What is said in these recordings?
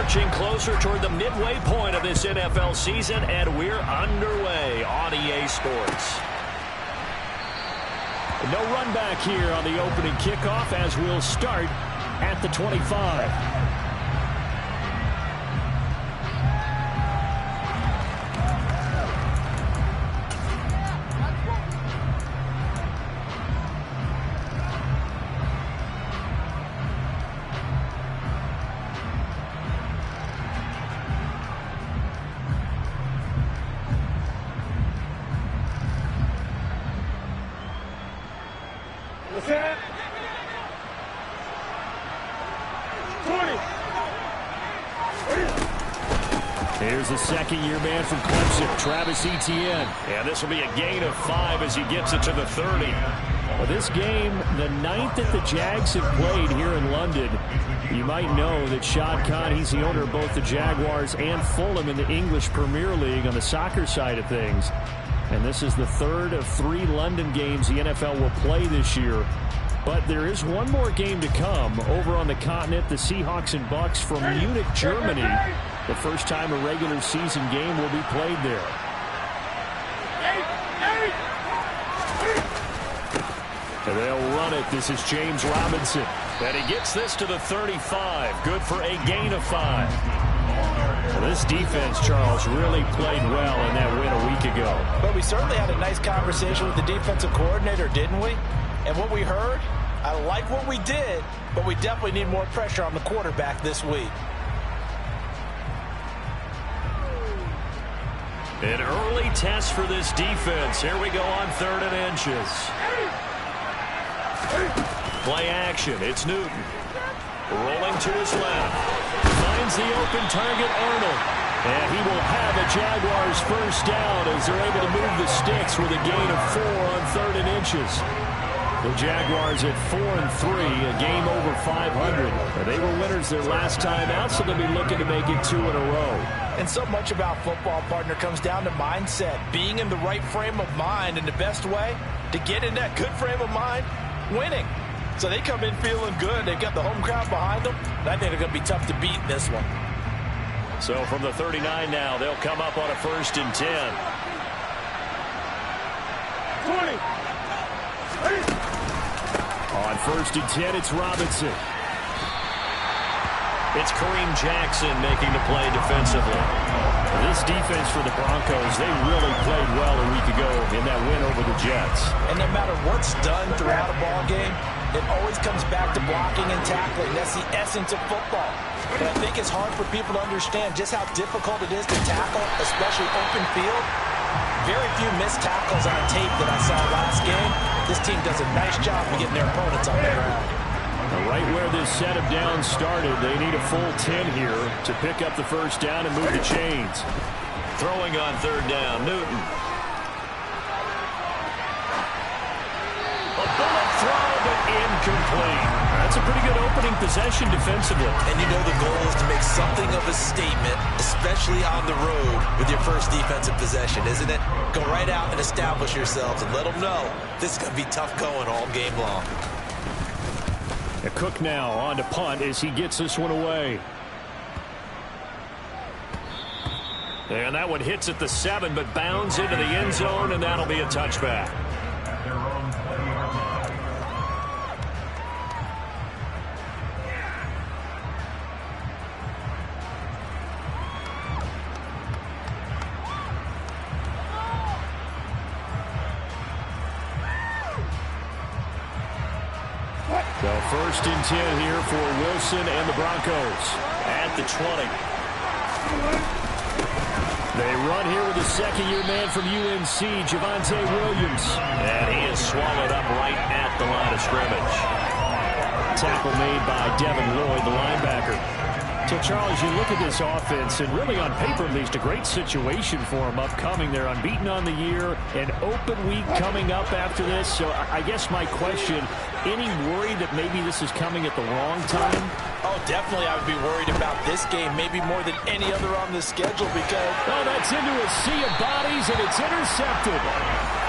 Marching closer toward the midway point of this NFL season, and we're underway on EA Sports. No run back here on the opening kickoff as we'll start at the 25. Here's the second-year man from Clemson, Travis Etienne. And this will be a gain of 5 as he gets it to the 30. Well, this game, the 9th that the Jags have played here in London. You might know that Shad Khan, he's the owner of both the Jaguars and Fulham in the English Premier League on the soccer side of things. And this is the 3rd of 3 London games the NFL will play this year. But there is one more game to come over on the continent. The Seahawks and Bucks from Munich, Germany. The first time a regular season game will be played there. And they'll run it. This is James Robinson. And he gets this to the 35. Good for a gain of 5. Well, this defense, Charles, really played well in that win a week ago. But we certainly had a nice conversation with the defensive coordinator, didn't we? And what we heard, I like what we did, but we definitely need more pressure on the quarterback this week. An early test for this defense. Here we go on 3rd and inches. Play action. It's Newton. Rolling to his left. Finds the open target, Arnold. And he will have a Jaguars first down as they're able to move the sticks with a gain of 4 on 3rd and inches. The Jaguars at 4-3, a game over 500. They were winners their last time out, so they'll be looking to make it 2 in a row. And so much about football, partner, comes down to mindset. Being in the right frame of mind, and the best way to get in that good frame of mind, winning. So they come in feeling good. They've got the home crowd behind them. And I think they're going to be tough to beat in this one. So from the 39 now, they'll come up on a 1st and 10. 20. On 1st and 10, it's Robinson. It's Kareem Jackson making the play defensively. This defense for the Broncos, they really played well a week ago in that win over the Jets. And no matter what's done throughout a ball game, it always comes back to blocking and tackling. That's the essence of football. And I think it's hard for people to understand just how difficult it is to tackle, especially open field. Very few missed tackles on tape that I saw last game. This team does a nice job of getting their opponents on the ground. Right where this set of downs started, they need a full 10 here to pick up the first down and move the chains. Throwing on 3rd down, Newton. A bullet throw, but incomplete. That's a pretty good opening possession defensively. And you know the goal is to make something of a statement, especially on the road with your first defensive possession, isn't it? Go right out and establish yourselves and let them know this is going to be tough going all game long. Cook now on to punt as he gets this one away. And that one hits at the 7, but bounds into the end zone, and that'll be a touchback. So 1st and 10 here for Wilson and the Broncos at the 20. They run here with the second-year man from UNC, Javonte Williams. And he is swallowed up right at the line of scrimmage. Tackle made by Devin Lloyd, the linebacker. So, Charles, you look at this offense, and really on paper, at least, a great situation for them upcoming. They're unbeaten on the year, an open week coming up after this. So, I guess my question, any worry that maybe this is coming at the wrong time? Oh, definitely I would be worried about this game, maybe more than any other on the schedule because... Oh, that's into a sea of bodies, and it's intercepted.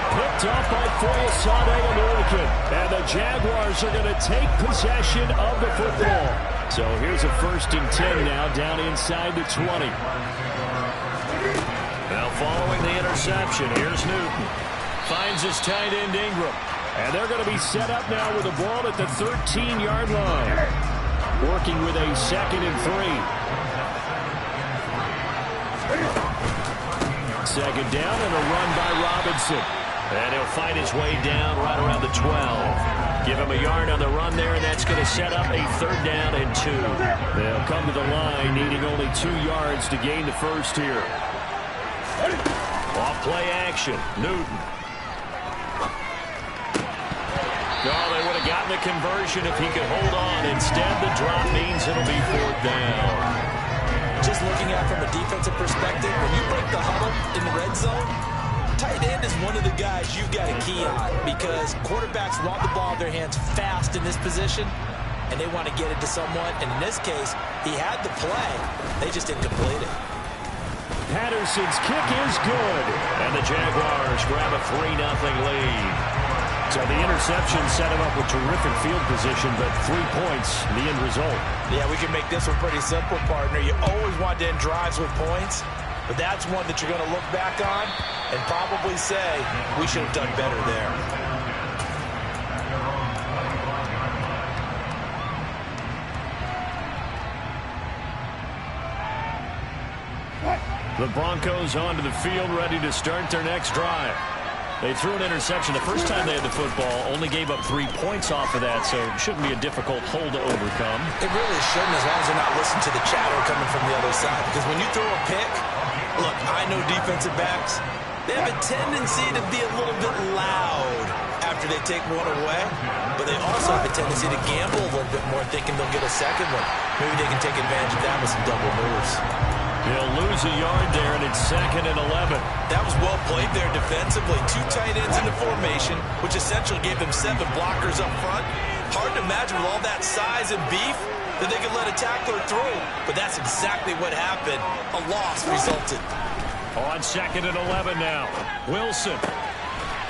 Picked off by Foyesade and Orkin. And the Jaguars are going to take possession of the football. So here's a 1st and 10 now, down inside the 20. Now following the interception, here's Newton. Finds his tight end Ingram. And they're going to be set up now with the ball at the 13-yard line. Working with a 2nd and 3. Second down and a run by Robinson. And he'll find his way down right around the 12. Give him a yard on the run there, and that's going to set up a 3rd down and 2. They'll come to the line needing only 2 yards to gain the first here. Off play action. Newton. Oh, they would have gotten the conversion if he could hold on. Instead, the drop means it'll be 4th down. Just looking at it from a defensive perspective, when you break the huddle in the red zone, tight end is one of the guys you've got to key on because quarterbacks want the ball in their hands fast in this position, and they want to get it to someone. And in this case, he had the play. They just didn't complete it. Patterson's kick is good. And the Jaguars grab a 3-0 lead. So the interception set him up with terrific field position, but 3 points, the end result. Yeah, we can make this one pretty simple, partner. You always want to end drives with points, but that's one that you're going to look back on and probably say, we should have done better there. The Broncos onto the field, ready to start their next drive. They threw an interception the first time they had the football, only gave up 3 points off of that, so it shouldn't be a difficult hole to overcome. It really shouldn't, as long as they're not listening to the chatter coming from the other side. Because when you throw a pick, look, I know defensive backs, they have a tendency to be a little bit loud after they take one away, but they also have a tendency to gamble a little bit more, thinking they'll get a second one. Maybe they can take advantage of that with some double moves. He'll lose a yard there, and it's 2nd and 11. That was well played there defensively. 2 tight ends in the formation, which essentially gave them 7 blockers up front. Hard to imagine with all that size and beef that they could let a tackler through. But that's exactly what happened. A loss resulted. On 2nd and 11 now. Wilson.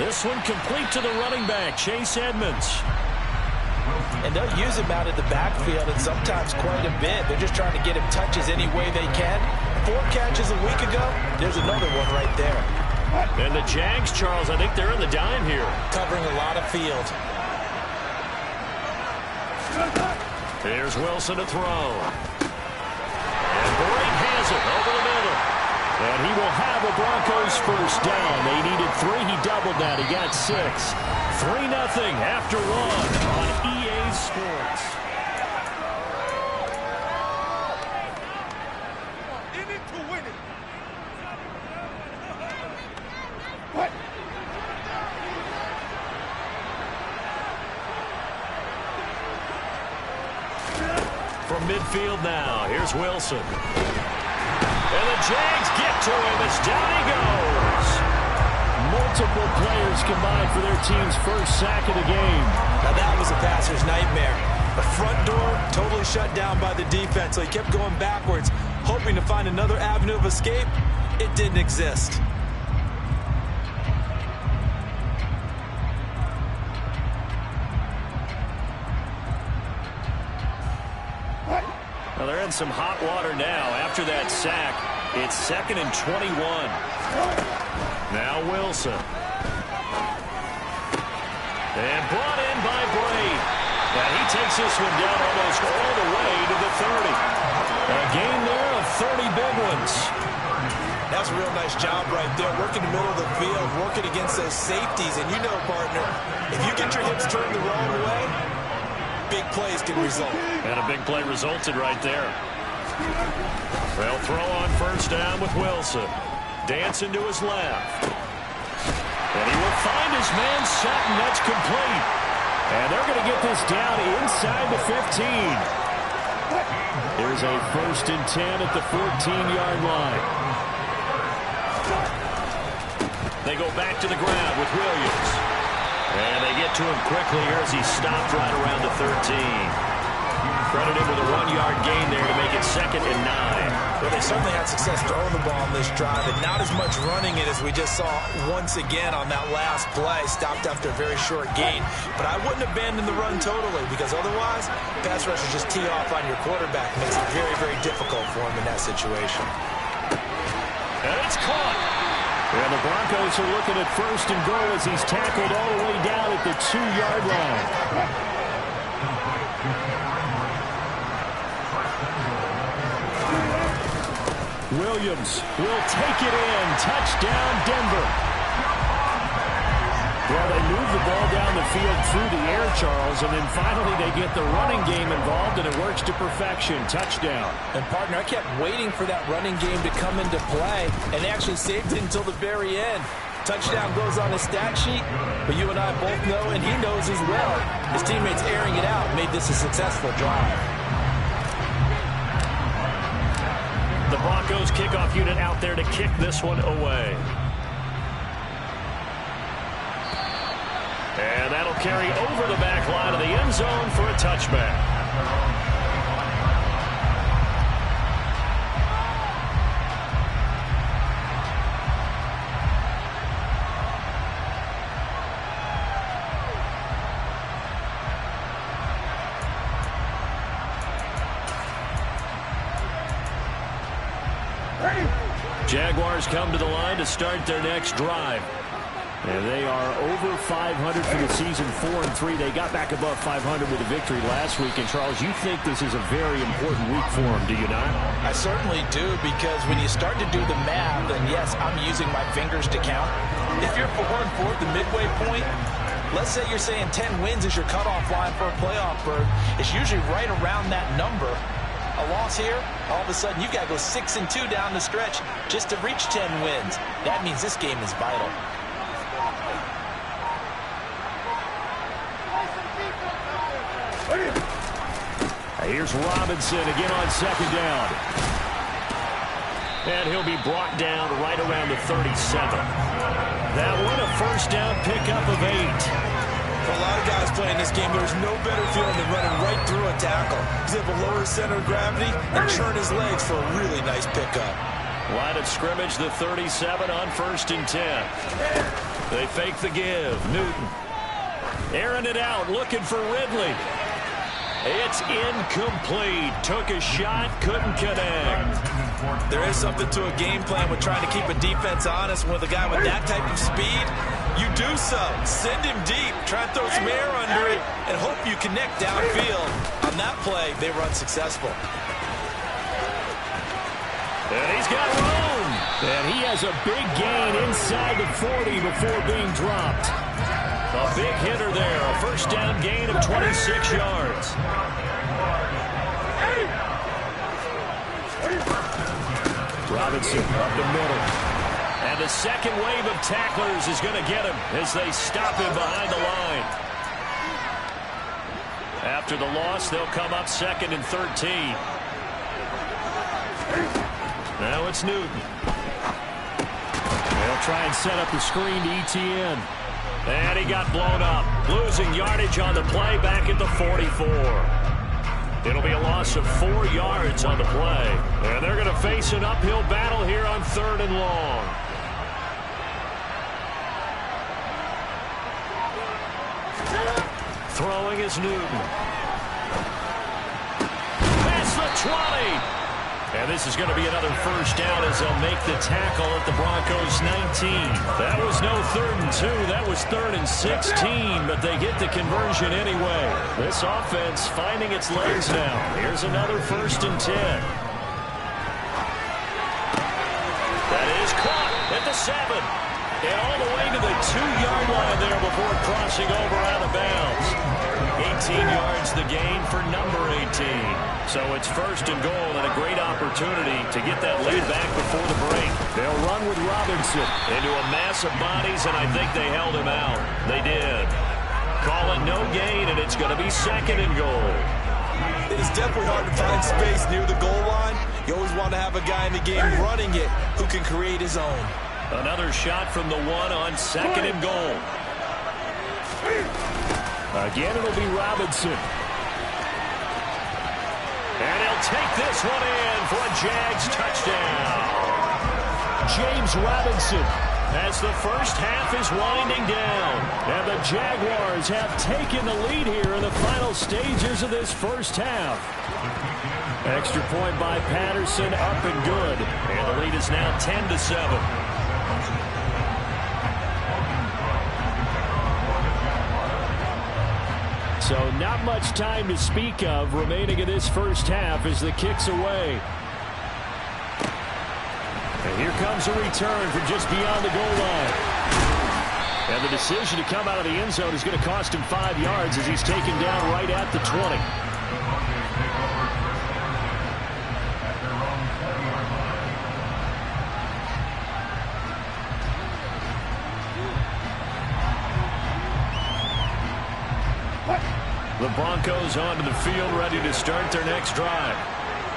This one complete to the running back, Chase Edmonds. And they'll use him out of the backfield, and sometimes quite a bit. They're just trying to get him touches any way they can. 4 catches a week ago. There's another one right there. And the Jags, Charles, I think they're in the dime here. Covering a lot of field. Here's Wilson to throw. And Brake has it over the middle. And he will have a Broncos first down. They needed 3. He doubled that. He got 6. 3-0 after 1 on EA Sports. In it to win it. From midfield now, here's Wilson. And the Jags get to him as down he goes. Multiple players combined for their team's first sack of the game. Now that was a passer's nightmare. The front door totally shut down by the defense, so he kept going backwards, hoping to find another avenue of escape. It didn't exist. Well, they're in some hot water now. After that sack, it's 2nd and 21. Now Wilson. And brought in by Brake. And he takes this one down almost all the way to the 30. A gain there of 30 big ones. That's a real nice job right there, working the middle of the field, working against those safeties. And you know, partner, if you get your hips turned the wrong way, big plays can result. And a big play resulted right there. They'll throw on first down with Wilson. Dancing to his left. And he will find his man Sutton. That's complete. And they're going to get this down inside the 15. Here's a 1st and 10 at the 14-yard line. They go back to the ground with Williams. And they get to him quickly here as he stopped right around the 13. Credited with a 1-yard gain there to make it 2nd and 9. Well, they certainly had success throwing the ball on this drive, and not as much running it as we just saw once again on that last play. Stopped after a very short gain. But I wouldn't abandon the run totally, because otherwise, pass rushers just tee off on your quarterback. Makes it very, very difficult for him in that situation. And it's caught. And the Broncos are looking at 1st and goal as he's tackled all the way down at the 2-yard line. Williams will take it in. Touchdown, Denver. Well, they move the ball down the field through the air, Charles, and then finally they get the running game involved, and it works to perfection. Touchdown. And, partner, I kept waiting for that running game to come into play, and they actually saved it until the very end. Touchdown goes on his stat sheet, but you and I both know, and he knows as well, his teammates airing it out made this a successful drive. The Broncos kickoff unit out there to kick this one away. And that'll carry over the back line of the end zone for a touchback. Jaguars come to the line to start their next drive. And they are over 500 for the season, 4-3. They got back above 500 with a victory last week. And, Charles, you think this is a very important week for them, do you not? I certainly do, because when you start to do the math, and yes, I'm using my fingers to count. If you're 4-4 at the midway point, let's say you're saying 10 wins is your cutoff line for a playoff berth. It's usually right around that number. A loss here, all of a sudden you've got to go 6-2 down the stretch just to reach 10 wins. That means this game is vital. Here's Robinson again on 2nd down. And he'll be brought down right around the 37. That one, a 1st down pickup of 8. For a lot of guys playing this game, there's no better feeling than running right through a tackle. He's able to lower his center of gravity and churn his legs for a really nice pickup. Line of scrimmage, the 37 on 1st and 10. They fake the give. Newton airing it out, looking for Ridley. It's incomplete. Took a shot, couldn't connect. There is something to a game plan with trying to keep a defense honest. With a guy with that type of speed, you do so. Send him deep. Try and throw some air under it and hope you connect downfield. On that play, they were unsuccessful. And he's got room. And he has a big gain inside the 40 before being dropped. A big hitter there. A 1st down gain of 26 yards. Robinson up the middle. And the second wave of tacklers is going to get him as they stop him behind the line. After the loss, they'll come up 2nd and 13. Now it's Newton. They'll try and set up the screen to ETN. And he got blown up. Losing yardage on the play back at the 44. It'll be a loss of 4 yards on the play. And they're going to face an uphill battle here on 3rd and long. Throwing is Newton. Past the 20. And this is going to be another 1st down as they'll make the tackle at the Broncos 19. That was no 3rd and 2. That was 3rd and 16, but they get the conversion anyway. This offense finding its legs now. Here's another 1st and 10. That is caught at the 7. And all the way to the 2-yard line there before crossing over out of bounds. 18 yards the gain for number 18. So it's 1st and goal and a great opportunity to get that lead back before the break. They'll run with Robinson into a mass of bodies, and I think they held him out. They did. Call it no gain, and it's going to be 2nd and goal. It is definitely hard to find space near the goal line. You always want to have a guy in the game running it who can create his own. Another shot from the 1 on 2nd and goal. Again, it'll be Robinson. And he'll take this one in for a Jags touchdown. James Robinson, as the first half is winding down. And the Jaguars have taken the lead here in the final stages of this first half. Extra point by Patterson, up and good. And the lead is now 10-7. So not much time to speak of remaining in this first half as the kick's away. And here comes a return from just beyond the goal line. And the decision to come out of the end zone is going to cost him 5 yards as he's taken down right at the 20. The Broncos onto the field, ready to start their next drive.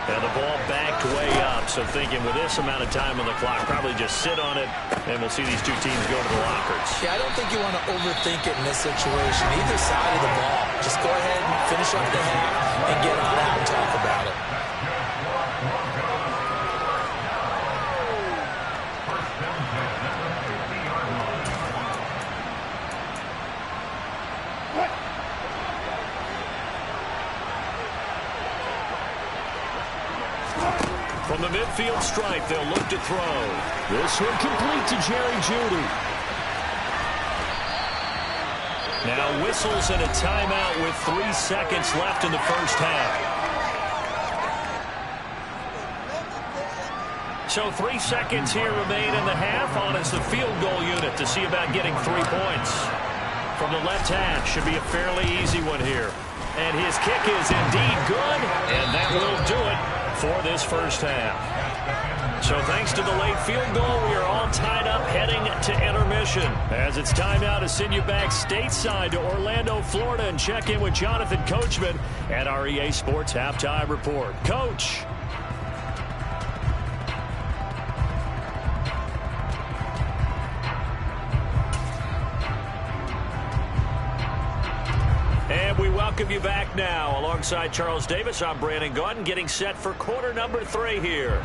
And the ball backed way up, so thinking with this amount of time on the clock, probably just sit on it, and we'll see these two teams go to the lockers. Yeah, I don't think you want to overthink it in this situation. Either side of the ball. Just go ahead and finish up the half and get on out and talk about it. From the midfield stripe, they'll look to throw. This one complete to Jerry Jeudy. Now whistles and a timeout with 3 seconds left in the first half. So 3 seconds here remain in the half on as the field goal unit to see about getting 3 points. From the left half, should be a fairly easy one here. And his kick is indeed good, and that will do it for this first half. So thanks to the late field goal, we are all tied up heading to intermission. As it's time now to send you back stateside to Orlando, Florida, and check in with Jonathan Coachman at our EA Sports Halftime Report. Coach. And we welcome you back now. Alongside Charles Davis, I'm Brandon Gaudin, getting set for quarter number 3 here.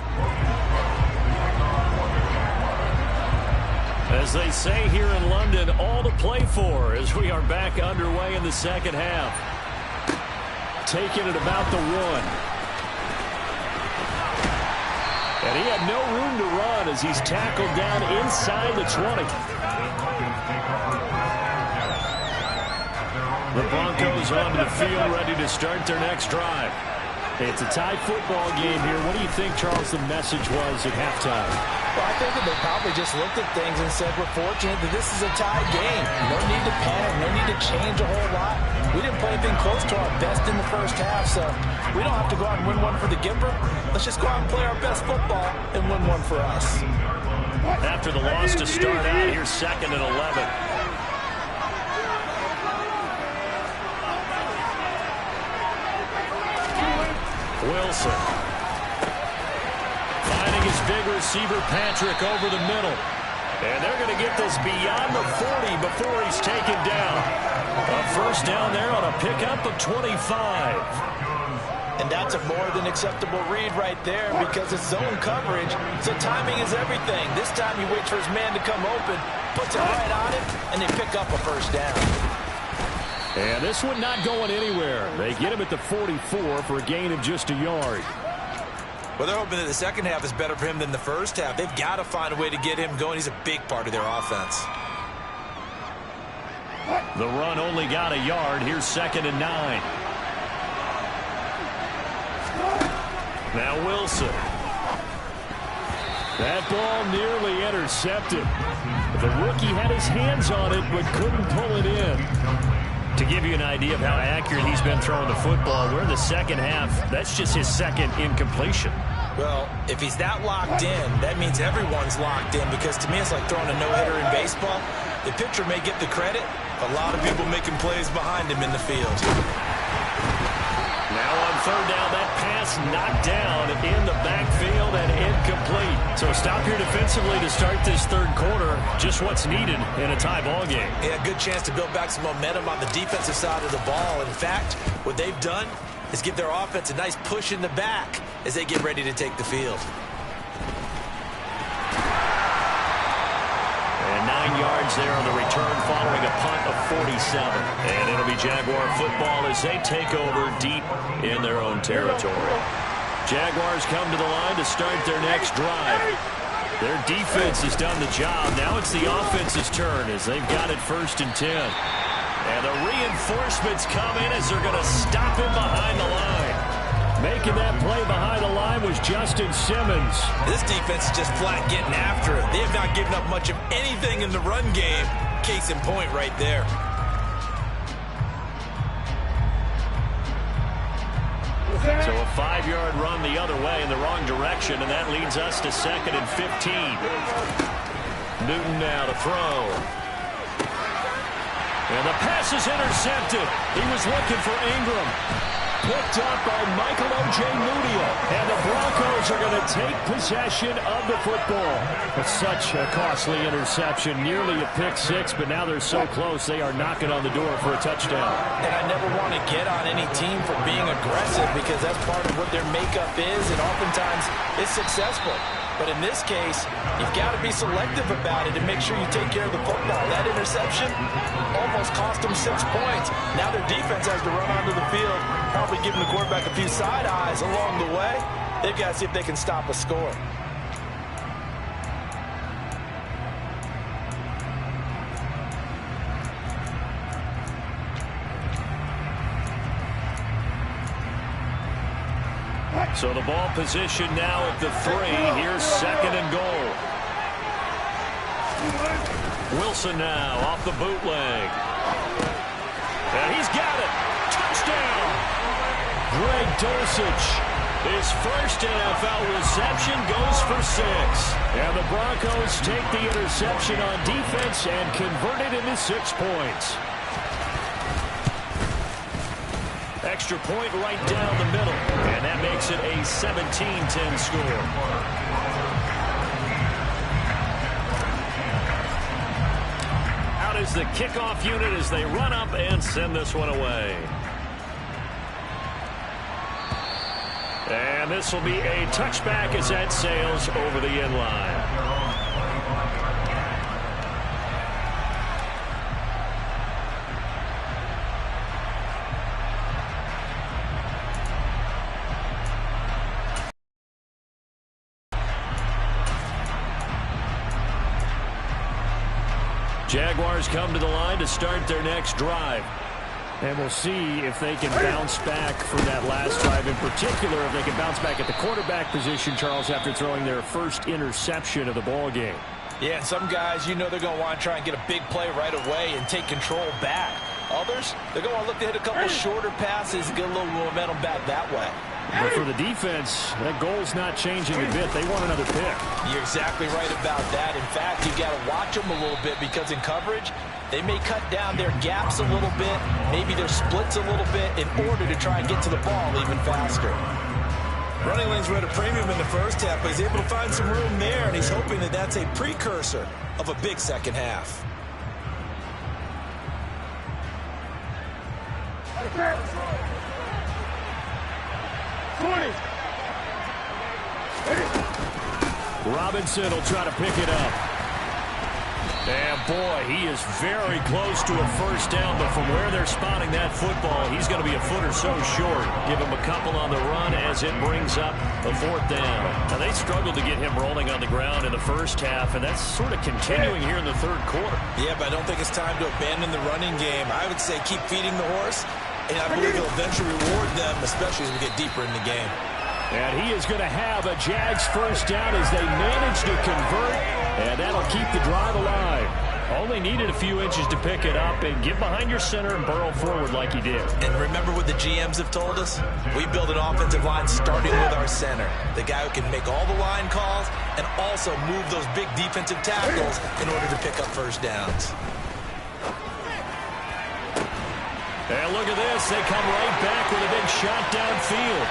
As they say here in London, all to play for as we are back underway in the second half. Taking it about the 1. And he had no room to run as he's tackled down inside the 20. The Broncos onto the field, ready to start their next drive. It's a tie football game here. What do you think, Charles, the message was at halftime? Well, I think that they probably just looked at things and said, we're fortunate that this is a tie game. No need to panic, no need to change a whole lot. We didn't play anything close to our best in the first half, so we don't have to go out and win one for the Gipper. Let's just go out and play our best football and win one for us. After the loss to start out, here's 2nd and 11. Wilson. Finding his big receiver, Patrick, over the middle. And they're going to get this beyond the 40 before he's taken down. A first down there on a pickup of 25. And that's a more than acceptable read right there because it's zone coverage, so timing is everything. This time he waits for his man to come open, puts it right on him, and they pick up a first down. And this one not going anywhere. They get him at the 44 for a gain of just a yard. Well, they're hoping that the second half is better for him than the first half. They've got to find a way to get him going. He's a big part of their offense. The run only got a yard. Here's 2nd and 9. Now Wilson. That ball nearly intercepted. The rookie had his hands on it but couldn't pull it in. To give you an idea of how accurate he's been throwing the football, we're in the second half. That's just his 2nd incompletion. Well, if he's that locked in, that means everyone's locked in because to me it's like throwing a no-hitter in baseball. The pitcher may get the credit, a lot of people making plays behind him in the field. Now on 3rd down, that pass knocked down in the backfield and incomplete. So stop here defensively to start this 3rd quarter. Just what's needed in a tie ball game. Yeah, good chance to build back some momentum on the defensive side of the ball. In fact, what they've done is give their offense a nice push in the back as they get ready to take the field. And 9 yards there on the return following a punt of 47. And it'll be Jaguar football as they take over deep in their own territory. Jaguars come to the line to start their next drive. Their defense has done the job. Now it's the offense's turn as they've got it 1st and 10. And the reinforcements come in as they're going to stop him behind the line. Making that play behind the line was Justin Simmons. This defense is just flat getting after it. They have not given up much of anything in the run game. Case in point right there. So a 5-yard run the other way in the wrong direction, and that leads us to 2nd and 15. Newton now to throw. And the pass is intercepted. He was looking for Ingram. Picked up by Michael Ojemudia. And the Broncos are going to take possession of the football. It's such a costly interception. Nearly a pick six, but now they're so close they are knocking on the door for a touchdown. And I never want to get on any team for being aggressive because that's part of what their makeup is, and oftentimes it's successful. But in this case, you've got to be selective about it and make sure you take care of the football. That interception almost cost them 6 points. Now their defense has to run onto the field, probably giving the quarterback a few side eyes along the way. They've got to see if they can stop a score. So the ball position now at the 3. Here's 2nd and goal. Wilson now off the bootleg. And he's got it. Touchdown. Greg Dulcich. His first NFL reception goes for 6. And the Broncos take the interception on defense and convert it into 6 points. Extra point right down the middle. And that makes it a 17-10 score. Out is the kickoff unit as they run up and send this one away. And this will be a touchback as that sails over the end line. Jaguars come to the line to start their next drive. And we'll see if they can bounce back from that last drive. In particular, if they can bounce back at the quarterback position, Charles, after throwing their first interception of the ball game. Yeah, some guys, you know they're going to want to try and get a big play right away and take control back. Others, they're going to look to hit a couple shorter passes and get a little momentum back that way. But for the defense, that goal's not changing a bit. They want another pick. You're exactly right about that. In fact, you've got to watch them a little bit because in coverage, they may cut down their gaps a little bit, maybe their splits a little bit in order to try and get to the ball even faster. Running lanes were at a premium in the first half, but he's able to find some room there, and he's hoping that that's a precursor of a big second half. Robinson will try to pick it up. And boy, he is very close to a first down, but from where they're spotting that football, he's going to be a foot or so short. Give him a couple on the run as it brings up a 4th down. Now, they struggled to get him rolling on the ground in the first half, and that's sort of continuing here in the 3rd quarter. Yeah, but I don't think it's time to abandon the running game. I would say keep feeding the horse, and I believe he'll eventually reward them, especially as we get deeper in the game. And he is going to have a Jags first down as they manage to convert, and that'll keep the drive alive. Only needed a few inches to pick it up and get behind your center and burrow forward like he did. And remember what the GMs have told us? We build an offensive line starting with our center, the guy who can make all the line calls and also move those big defensive tackles in order to pick up first downs. And look at this. They come right back with a big shot downfield.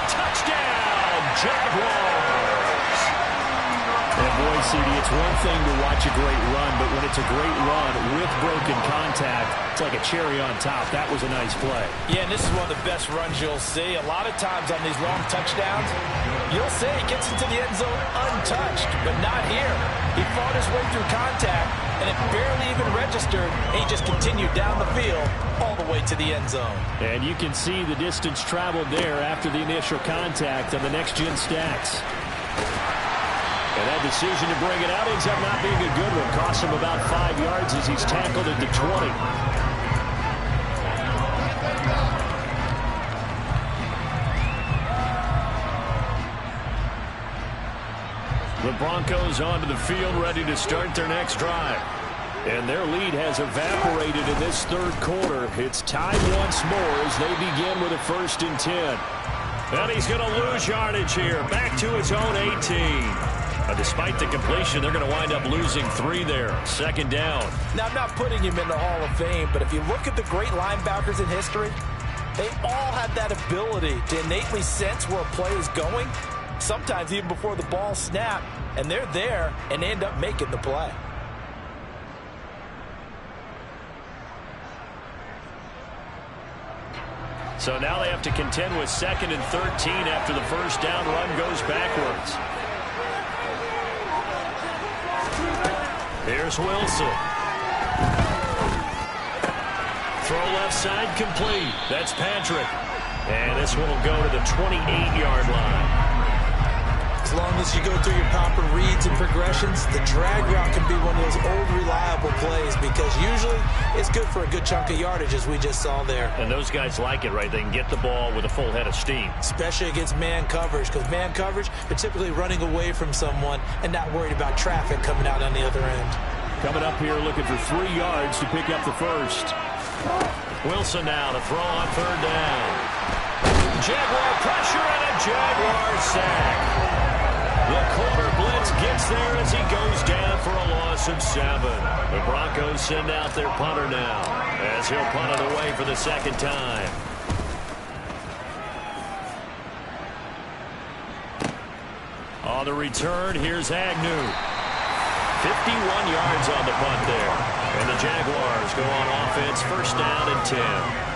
Touchdown, Jaguars! And boy, CD, it's one thing to watch a great run, but when it's a great run with broken contact, it's like a cherry on top. That was a nice play. Yeah, and this is one of the best runs you'll see. A lot of times on these long touchdowns, you'll see he gets into the end zone untouched, but not here. He fought his way through contact, and it barely even registered, and he just continued down the field all the way to the end zone. And you can see the distance traveled there after the initial contact on the next-gen stats. And that decision to bring it out ends up not being a good one. Costs him about 5 yards as he's tackled at the 20. The Broncos onto the field, ready to start their next drive. And their lead has evaporated in this third quarter. It's tied once more as they begin with a 1st and 10. And he's going to lose yardage here. Back to his own 18. Despite the completion, they're going to wind up losing 3 there. 2nd down. Now, I'm not putting him in the Hall of Fame, but if you look at the great linebackers in history, they all have that ability to innately sense where a play is going, sometimes even before the ball snapped, and they're there and they end up making the play. So now they have to contend with 2nd and 13 after the first down run goes backwards. Here's Wilson. Throw left side complete. That's Patrick. And this one will go to the 28-yard line. As long as you go through your proper reads and progressions, the drag route can be one of those old reliable plays because usually it's good for a good chunk of yardage as we just saw there. And those guys like it, right? They can get the ball with a full head of steam. Especially against man coverage because man coverage, they're typically running away from someone and not worried about traffic coming out on the other end. Coming up here looking for 3 yards to pick up the first. Wilson now to throw on 3rd down. Jaguar pressure and a Jaguar sack. The corner blitz gets there as he goes down for a loss of 7. The Broncos send out their punter now as he'll punt it away for the 2nd time. On the return, here's Agnew. 51 yards on the punt there. And the Jaguars go on offense, 1st down and 10.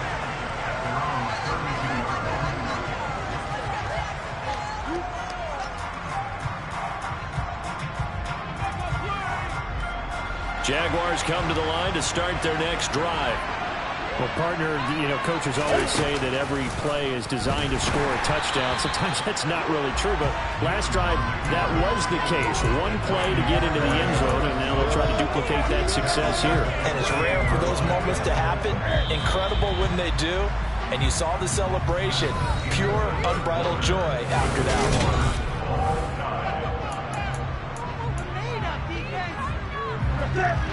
Jaguars come to the line to start their next drive. Well, partner, coaches always say that every play is designed to score a touchdown. Sometimes that's not really true, but last drive, that was the case. One play to get into the end zone, and now they'll try to duplicate that success here. And it's rare for those moments to happen. Incredible when they do. And you saw the celebration. Pure, unbridled joy after that one.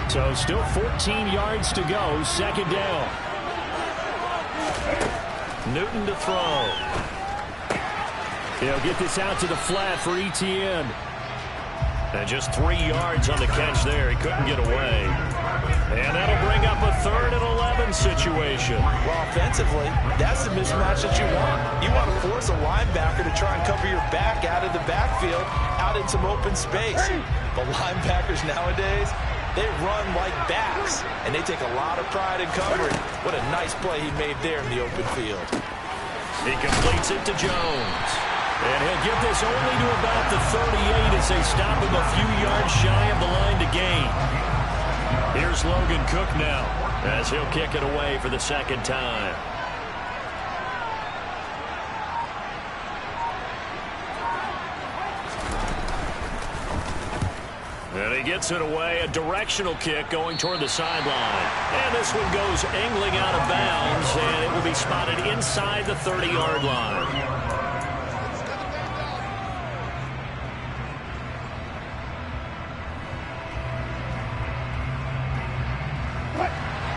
So still 14 yards to go, 2nd down. Newton to throw. He'll get this out to the flat for Etienne. And just 3 yards on the catch there. He couldn't get away. And that'll bring up a 3rd and 11 situation. Well, offensively, that's the mismatch that you want. You want to force a linebacker to try and cover your back out of the backfield, out in some open space. But linebackers nowadays, they run like backs, and they take a lot of pride in covering. What a nice play he made there in the open field. He completes it to Jones. And he'll get this only to about the 38 as they stop him a few yards shy of the line to gain. Here's Logan Cook now as he'll kick it away for the 2nd time. And he gets it away, a directional kick going toward the sideline. And this one goes angling out of bounds, and it will be spotted inside the 30-yard line.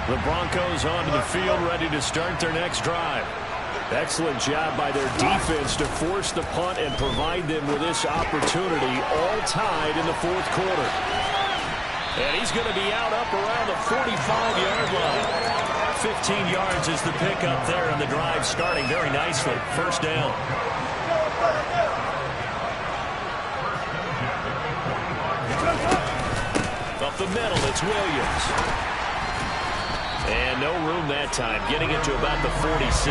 The Broncos onto the field, ready to start their next drive. Excellent job by their defense to force the punt and provide them with this opportunity, all tied in the 4th quarter. And he's going to be out up around the 45-yard line. 15 yards is the pickup there, and the drive starting very nicely. 1st down. the middle. It's Williams. And no room that time, getting it to about the 46.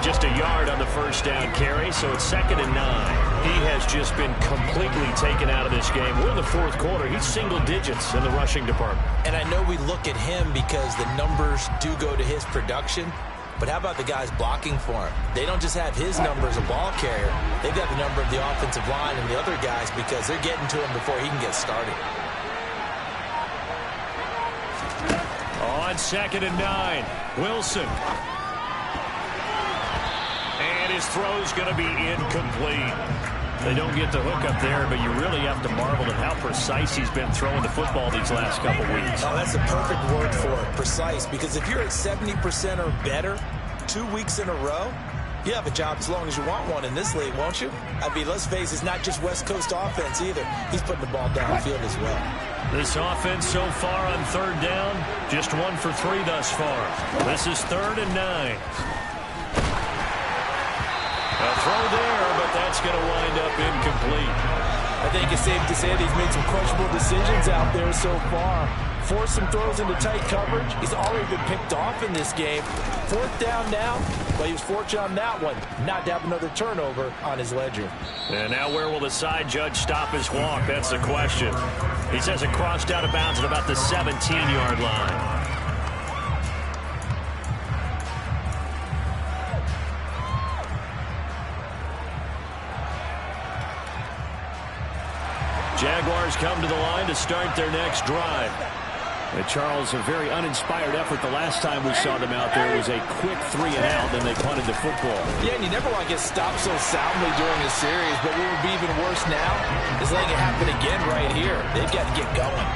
Just a yard on the first down carry, so it's 2nd and 9. He has just been completely taken out of this game. We're in the fourth quarter. He's single digits in the rushing department. And I know we look at him because the numbers do go to his production. But how about the guys blocking for him? They don't just have his number as a ball carrier. They've got the number of the offensive line and the other guys because they're getting to him before he can get started. On 2nd and 9, Wilson. And his throw's going to be incomplete. They don't get the hook up there, but you really have to marvel at how precise he's been throwing the football these last couple weeks. Oh, that's the perfect word for it, precise, because if you're at 70% or better 2 weeks in a row, you have a job as long as you want one in this league, won't you? I mean, let's face it, it's not just West Coast offense either. He's putting the ball downfield as well. This offense so far on 3rd down, just 1 for 3 thus far. This is 3rd and 9. A throw there, but that's going to wind up incomplete. I think it's safe to say that he's made some questionable decisions out there so far. Forced some throws into tight coverage. He's already been picked off in this game. 4th down now, but he was fortunate on that one, not to have another turnover on his ledger. And now where will the side judge stop his walk? That's the question. He says it crossed out of bounds at about the 17-yard line. Jaguars come to the line to start their next drive. Charles, a very uninspired effort the last time we saw them out there. It was a quick 3 and out, then they punted the football. Yeah, and you never want to get stopped so soundly during a series, but what would be even worse now is letting it happen again right here. They've got to get going.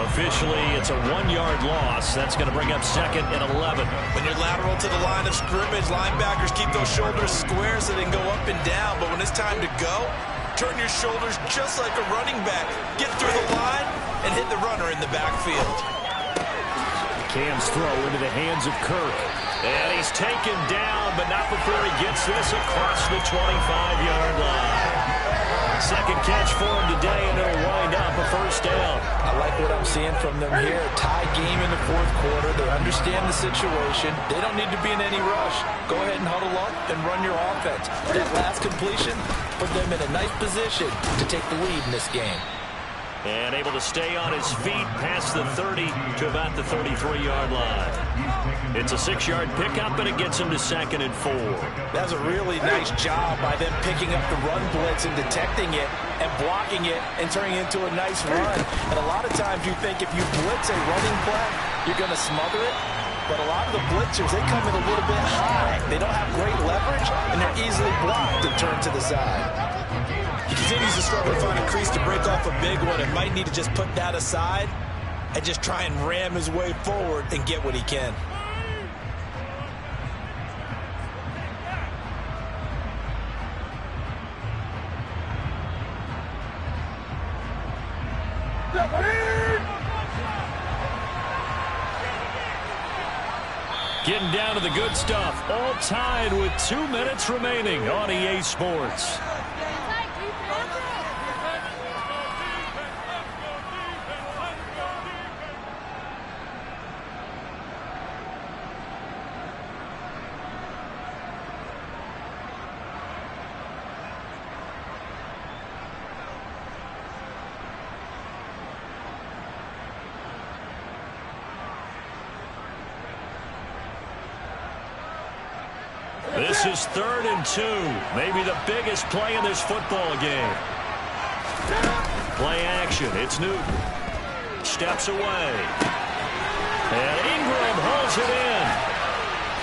Officially, it's a 1-yard loss. That's going to bring up 2nd and 11. When you're lateral to the line of scrimmage, linebackers keep those shoulders square so they can go up and down, but when it's time to go, turn your shoulders just like a running back. Get through the line and hit the runner in the backfield. Cam's throw into the hands of Kirk. And he's taken down, but not before he gets this across the 25-yard line. Second catch for him today, and it'll wind up a first down. I like what I'm seeing from them here. Tie game in the fourth quarter. They understand the situation. They don't need to be in any rush. Go ahead and huddle up and run your offense. That last completion put them in a nice position to take the lead in this game. And able to stay on his feet past the 30 to about the 33-yard line. It's a 6-yard pickup, and it gets him to 2nd and 4. That's a really nice job by them picking up the run blitz and detecting it and blocking it and turning it into a nice run. And a lot of times you think if you blitz a running play, you're going to smother it. But a lot of the blitzers, they come in a little bit high. They don't have great leverage, and they're easily blocked and turned to the side. He continues to struggle to find a crease to break off a big one and might need to just put that aside and just try and ram his way forward and get what he can. Getting down to the good stuff. All tied with 2 minutes remaining on EA Sports. This is 3rd and 2. Maybe the biggest play in this football game. Play action. It's Newton. Steps away. And Ingram holds it in.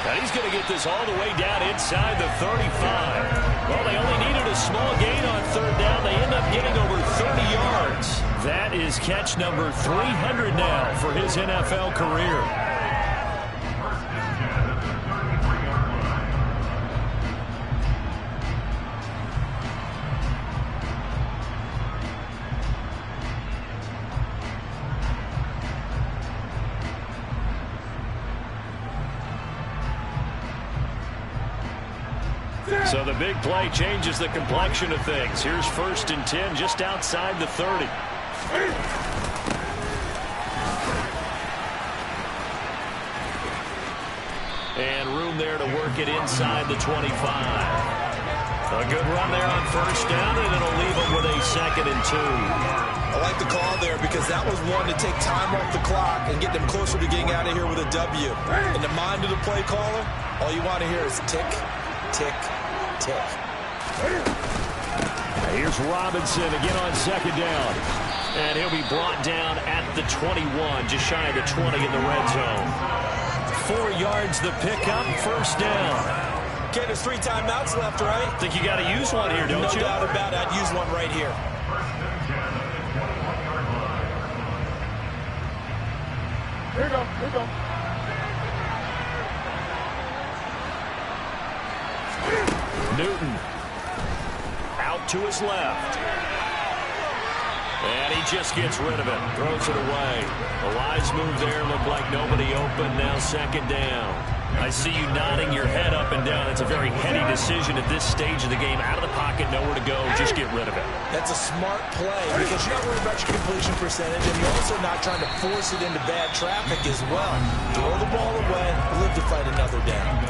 And he's going to get this all the way down inside the 35. Well, they only needed a small gain on 3rd down. They end up getting over 30 yards. That is catch number 300 now for his NFL career. So the big play changes the complexion of things. Here's 1st and 10 just outside the 30. And room there to work it inside the 25. A good run there on first down, and it'll leave them with a 2nd and 2. I like the call there because that was one to take time off the clock and get them closer to getting out of here with a W. In the mind of the play caller, all you want to hear is tick, tick, tick. Here's Robinson again on 2nd down. And he'll be brought down at the 21, just shy of the 20 in the red zone. 4 yards the pickup, first down. Okay, there's 3 timeouts left, right? Think you got to use one here, don't you? No doubt about it. I'd use one right here. Here you go. Here you go. Newton out to his left. And he just gets rid of it. Throws it away. A wise move there. Looked like nobody open. Now 2nd down. I see you nodding your head up and down. It's a very heady decision at this stage of the game. Out of the pocket, nowhere to go. Just get rid of it. That's a smart play because you're not worried about your completion percentage, and you're also not trying to force it into bad traffic as well. Throw the ball away, live to fight another down.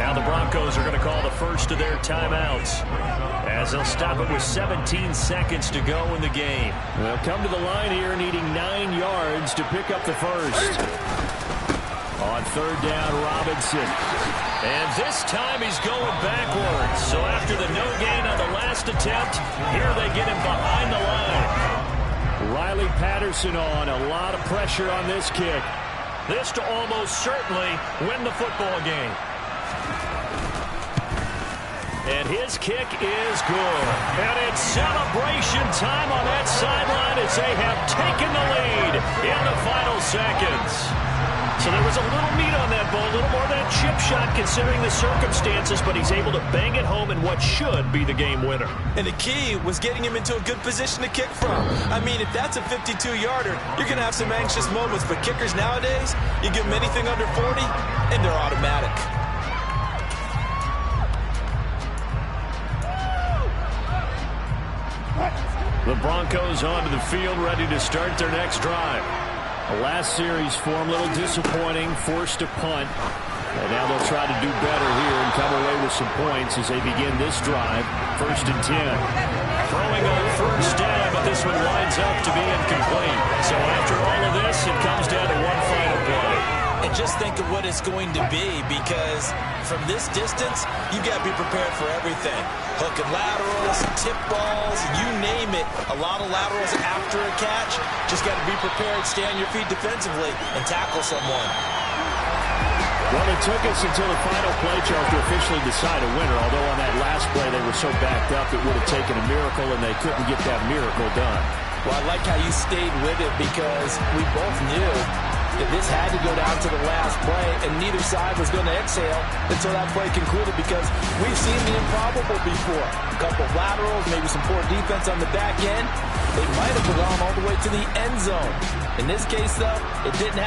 Now the Broncos are going to call the first of their timeouts as they'll stop it with 17 seconds to go in the game. They'll come to the line here needing 9 yards to pick up the first. On 3rd down, Robinson. And this time he's going backwards. So after the no gain on the last attempt, here they get him behind the line. Riley Patterson on. A lot of pressure on this kick. This to almost certainly win the football game. And his kick is good. And it's celebration time on that sideline as they have taken the lead in the final seconds. So there was a little meat on that ball, a little more than a chip shot considering the circumstances, but he's able to bang it home in what should be the game winner. And the key was getting him into a good position to kick from. I mean, if that's a 52-yarder, you're going to have some anxious moments, but kickers nowadays, you give them anything under 40, and they're automatic. The Broncos onto the field, ready to start their next drive. The last series for them, a little disappointing, forced to punt. And now they'll try to do better here and come away with some points as they begin this drive. 1st and 10. Throwing on first down, but this one lines up to be incomplete. So after all of this, it comes down to one final play. And just think of what it's going to be, because from this distance, you've got to be prepared for everything. Hook and laterals, tip balls, you name it. A lot of laterals after a catch. Just got to be prepared, stay on your feet defensively, and tackle someone. Well, it took us until the final play, Charles, to officially decide a winner. Although on that last play they were so backed up, it would have taken a miracle, and they couldn't get that miracle done. Well, I like how you stayed with it, because we both knew that this had to go down to the last play, and neither side was going to exhale until that play concluded, because we've seen the improbable before. A couple of laterals, maybe some poor defense on the back end. They might have gone all the way to the end zone. In this case, though, it didn't happen.